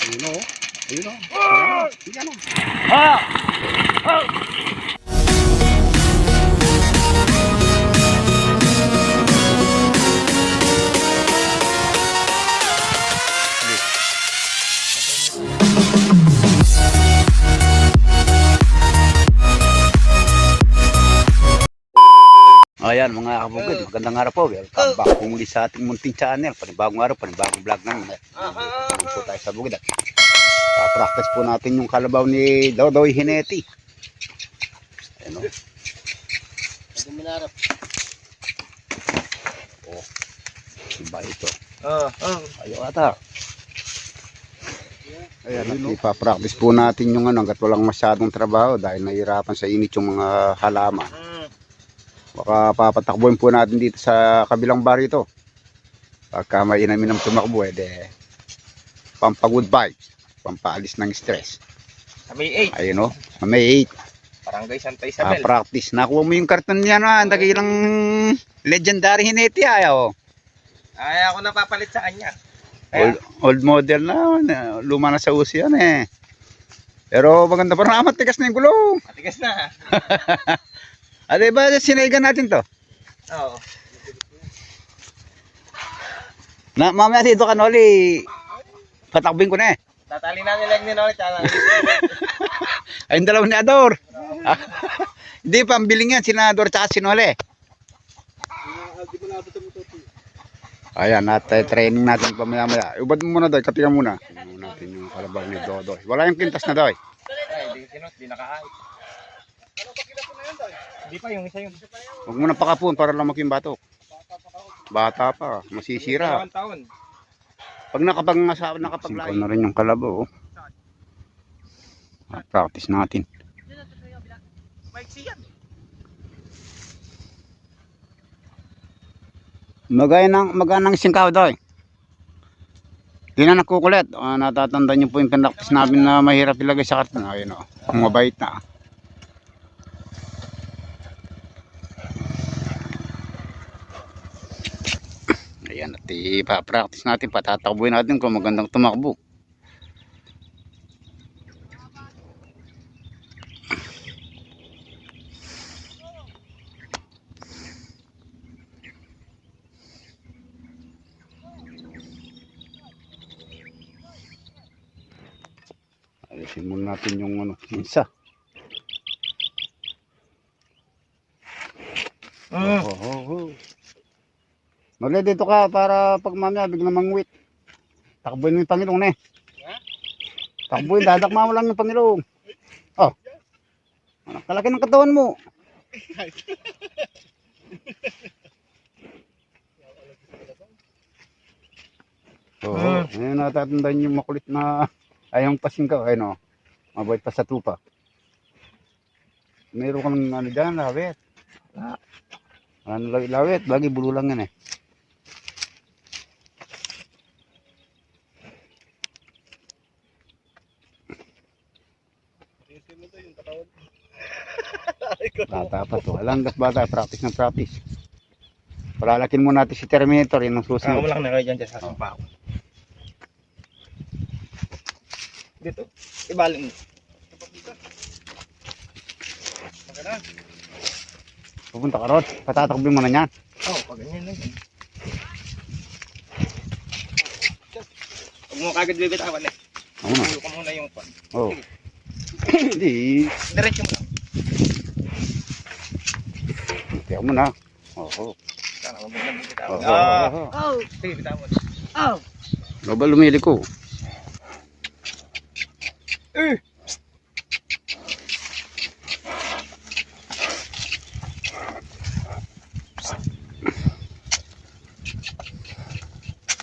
Ayun o. Ayun o. Ayun o. Ayan mga kabugid, magandang araw po. Welcome back po muli sa ating munting channel. Panibagong araw, panibagong vlog namin. Pumunta po tayo sa bukid. Practice po natin yung kalabaw ni Dodoy Hineti. Ayan o. Oh, iba ito. Ayaw ata. Ayan, ipapractice po natin yung ano, hanggat walang masyadong trabaho dahil nahihirapan sa init yung mga halaman. Baka papatakbuhin po natin dito sa kabilang bar ito. Pagka may inamin ng tumakbo, pampagood vibes, pampaalis ng stress. Sa May 8. Ayun o, sa May 8. Barangay Santa Isabel. Practice. Nakuha mo yung karton niya na, ang dakilang legendary Hineti ayaw. Ay, ako napapalit sa kanya. Old model na, luma na sa uso yan eh. Pero maganda pa rin, matigas na yung gulong. Matigas na. Ate ba, sinaigan natin to? Oo. Na, mamaya dito ka Noli, patakbin ko na eh. Tatali na nila yung ulit. Ay, yung dalawa ni Ador. Hindi, pambiling yan, sinador tsaka sinole. Ayan, training natin pamaya-maya. Ubad mo muna doy, katigan muna. Tingnan natin yung kalabaw ni Dodoy. Wala yung kintas na doy. Ay, di nakahit. Hindi pa yung isa yun. Huwag mo na pakapun para lamaki yung batok. Bata pa, masisira. 1 taon. Pag nakapaglayo na rin yung kalabaw. Practice natin. Maiksi yan. Maganang singkaw doy. Di na nakukulit. Natatandaan niyo po yung pinaktis namin na mahirap ilagay sa karton. Ayun o, mabait na. Ayan, at ipa-practice natin, patatakbuhin natin kung magandang tumakbo. Alisin muna natin yung ano, isa. Mali dito ka para pag mamaya biglang mangwit. Takbuhin mo yung Pangilong na eh. Takbuhin, dadakma mo lang yung Pangilong. Oh. Anak, kalaki ng katawan mo. Oo. Ngayon natatandaan yung makulit na ayong pasingkaw. Ayun o. Mabait pa sa tupa. Meron kang ano dyan, lawit. Ano lawit? Lagi bulo lang yan eh. Bata pa to. Alam gas bata, practice ng practice. Palalakin mo natin si Terminator, yun ang susunod. Ako lang na kayo dyan sa sumpa ko. Dito. Ibaling mo. Pupunta ka ron, patatakbin mo na yan. Oo, pag ganyan lang yun. Huwag mo kagad bibitawan eh. Oo na. Huwag ka muna yung pan. Oo. Hindi. Diretso mo lang. Tiyak mo na. Oo. Sana huwag mo lang bibitawan. Oo. Sige, bitawan. Ano ba lumili ko?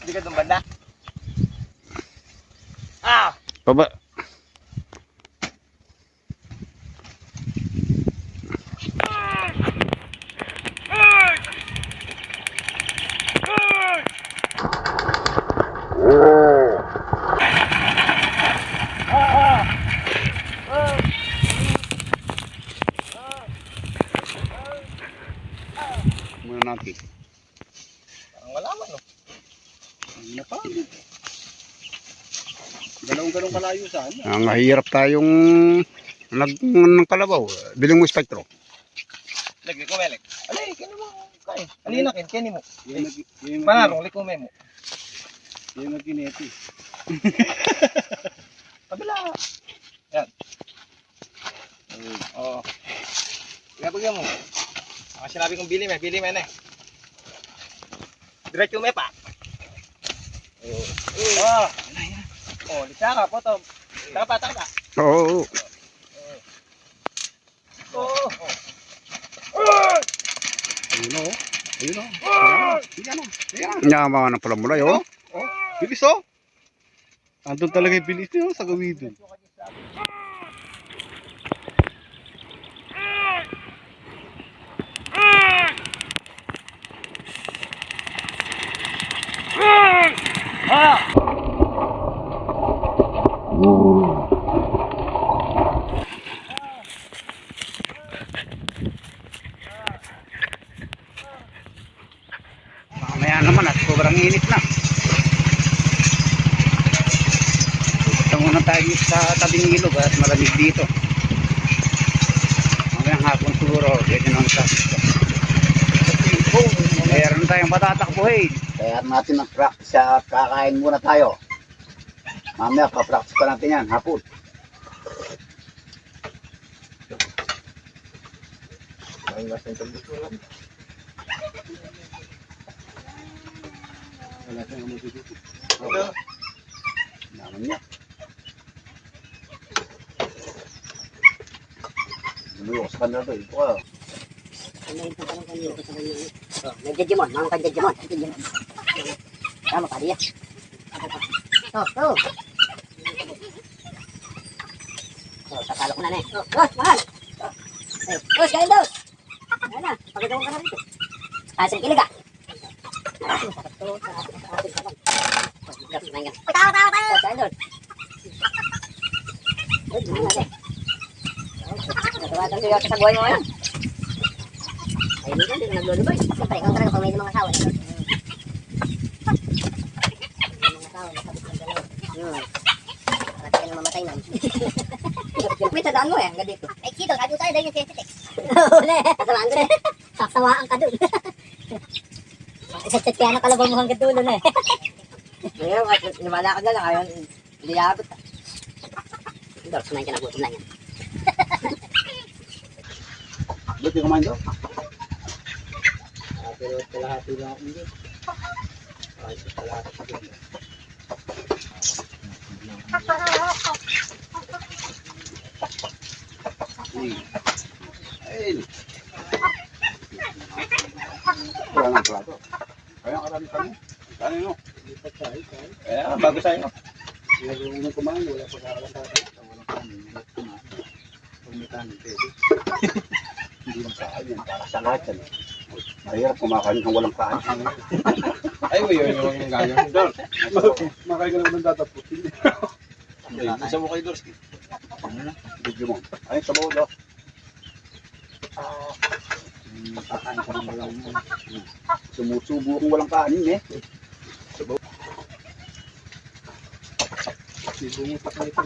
Hindi ka doon banda? Baba. Muna natin. Parang wala man, no? Napagod. Walang ganun kalayo saan. Ang hirap tayong ng kalabaw. Biling mo spektro. Lagli ko melek. Alay, kini mo. Kay. Alina kin, kini mo. Yung Manarong liko mo. yung nagkineti. Kabila. Yan. Oo. Gabagyan mo. Ang sinabi kong bili me na. Diretso me pa. Oh. Oh, lisara po to. Taka. Oo. Oh. Ayun o. Ayun o. Ayan o. Nyama ng pala mulay, oh. Bilis o. Andun talaga yung bilis niyo sa gawin. Mamaya naman at sobrang init na. Punta muna tayo sa tabing ilog at malamig dito. Mamayang hapon siguro, pwede naman sa meron tayong patatakbuhin. Kaya natin ang practice at kakain muna tayo. Mamaya pa-practice pa natin yan, hapon. Wala siyang matututo. Naman niya. Lumuyok sa kanila to, ito ka. May Digimon, mga ka Digimon. Tama ka diya. Oh. So, tatalo ko na na eh. Mahal. Kain daw. Ayan na, pagkagawa ka na rito. Asin kilig ah. Kain daw. Natawatan ko sa buhay mo ngayon. Ay, hindi ka naglulubay. Siyempre, ikaw talaga pag may mga asawa. Mga asawa, nakabit ng dalawa. Pati ka nang mamatay na. May tadaan mo eh, hanggang dito. Ay, Kido, radyo tayo dahil yung sensitive. Uli, kasamaan ko na. Saksawaan ka dun. Isat-sat kaya nakalabaw mo hanggang dulo na eh. Ngayon, niwala ka na lang, ayaw, hindi abot. Dor, sumayin ka na, gutom lang yan. Ba't yung kumain daw? Pero kalahati lang ako hindi. Ay, kalahati ako. Ayun. Wala nang plato. Kaya karami kami. Kano nyo? Lipat tayo, tayo. Kaya bago sa'yo. Meron nang kumain, wala pa kakalatasan. Walang kanin, walang kumain. Pag may kanin, pwede. Hindi lang sa akin yan. Para sa lahat yan. Mahirap kumakain kung walang kain. Ay, yun yung ganyan. Dor, makain ka naman tatapos. Hindi. Isa mo kay Dorski. Video mo. Ayun sa bawal daw. Kakain ka naman walang Sumusubo kung walang kanin eh. sibungot pa kayo pa.